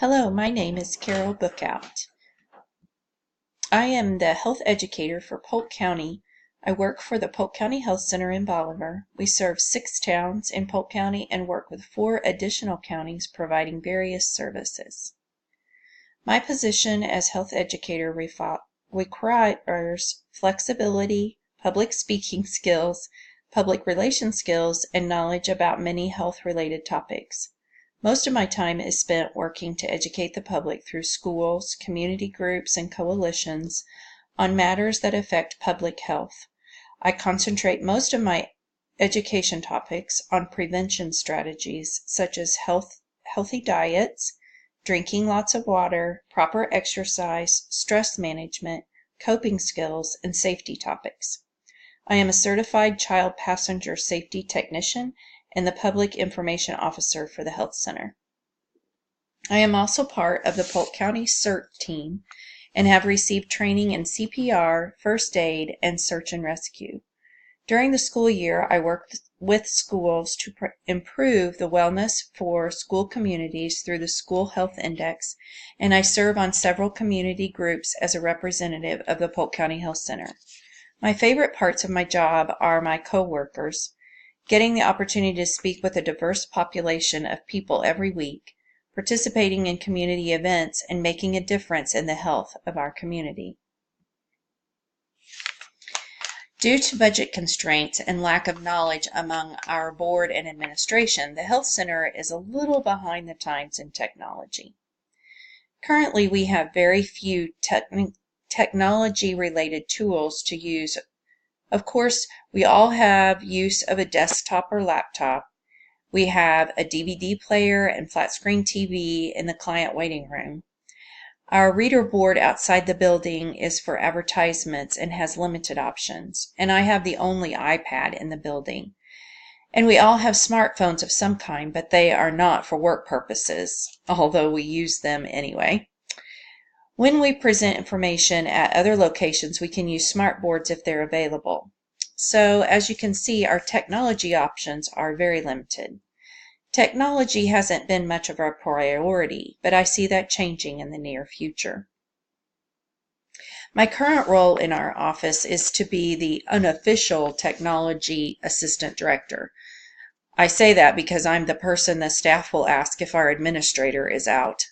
Hello, my name is Carol Bookout. I am the health educator for Polk County. I work for the Polk County Health Center in Bolivar. We serve 6 towns in Polk County and work with 4 additional counties providing various services. My position as health educator requires flexibility, public speaking skills, public relations skills, and knowledge about many health-related topics. Most of my time is spent working to educate the public through schools, community groups, and coalitions on matters that affect public health. I concentrate most of my education topics on prevention strategies such as healthy diets, drinking lots of water, proper exercise, stress management, coping skills, and safety topics. I am a certified child passenger safety technician and the public information officer for the health center. I am also part of the Polk County CERT team and have received training in CPR, first aid, and search and rescue. During the school year, I work with schools to improve the wellness for school communities through the School Health Index, and I serve on several community groups as a representative of the Polk County Health Center. My favorite parts of my job are my coworkers, getting the opportunity to speak with a diverse population of people every week, participating in community events, and making a difference in the health of our community. Due to budget constraints and lack of knowledge among our board and administration, the Health Center is a little behind the times in technology. Currently, we have very few technology-related tools to use. Of course, we all have use of a desktop or laptop. We have a DVD player and flat screen TV in the client waiting room. Our reader board outside the building is for advertisements and has limited options. And I have the only iPad in the building. And we all have smartphones of some kind, but they are not for work purposes, although we use them anyway. When we present information at other locations, we can use smart boards if they're available. So, as you can see, our technology options are very limited. Technology hasn't been much of our priority, but I see that changing in the near future. My current role in our office is to be the unofficial technology assistant director. I say that because I'm the person the staff will ask if our administrator is out.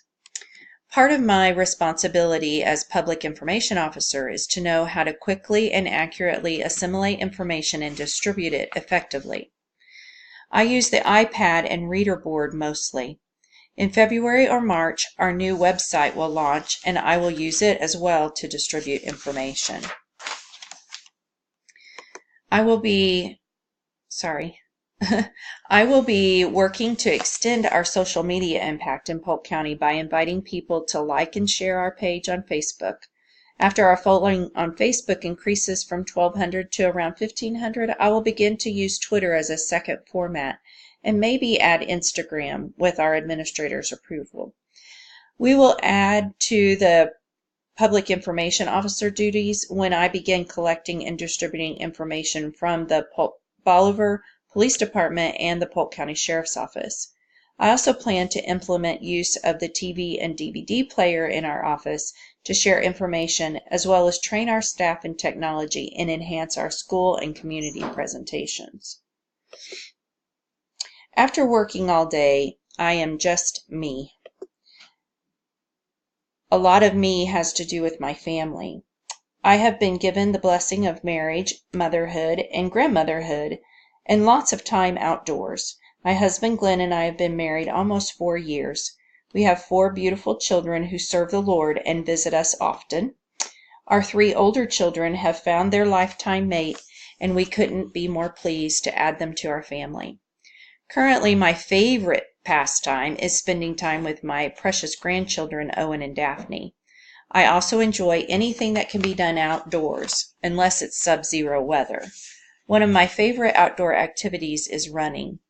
Part of my responsibility as public information officer is to know how to quickly and accurately assimilate information and distribute it effectively. I use the iPad and reader board mostly. In February or March, our new website will launch, and I will use it as well to distribute information. I will be working to extend our social media impact in Polk County by inviting people to like and share our page on Facebook. After our following on Facebook increases from 1,200 to around 1,500, I will begin to use Twitter as a second format and maybe add Instagram with our administrator's approval. We will add to the public information officer duties when I begin collecting and distributing information from the Bolivar Police Department and the Polk County Sheriff's Office. I also plan to implement use of the TV and DVD player in our office to share information as well as train our staff in technology and enhance our school and community presentations. After working all day, I am just me. A lot of me has to do with my family. I have been given the blessing of marriage, motherhood, and grandmotherhood, and lots of time outdoors. My husband Glenn and I have been married almost 4 years. We have 4 beautiful children who serve the Lord and visit us often. Our 3 older children have found their lifetime mate, and we couldn't be more pleased to add them to our family. Currently, my favorite pastime is spending time with my precious grandchildren, Owen and Daphne. I also enjoy anything that can be done outdoors, unless it's sub-zero weather. One of my favorite outdoor activities is running.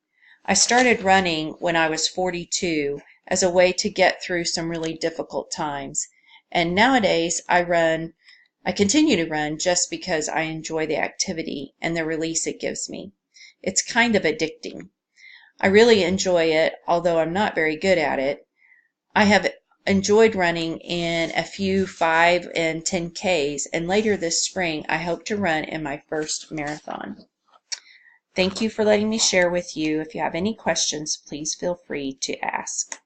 I started running when I was 42 as a way to get through some really difficult times, and nowadays I continue to run just because I enjoy the activity and the release it gives me. It's kind of addicting. I really enjoy it, although I'm not very good at it. I have enjoyed running in a few 5 and 10Ks, and later this spring I hope to run in my first marathon. Thank you for letting me share with you. If you have any questions, please feel free to ask.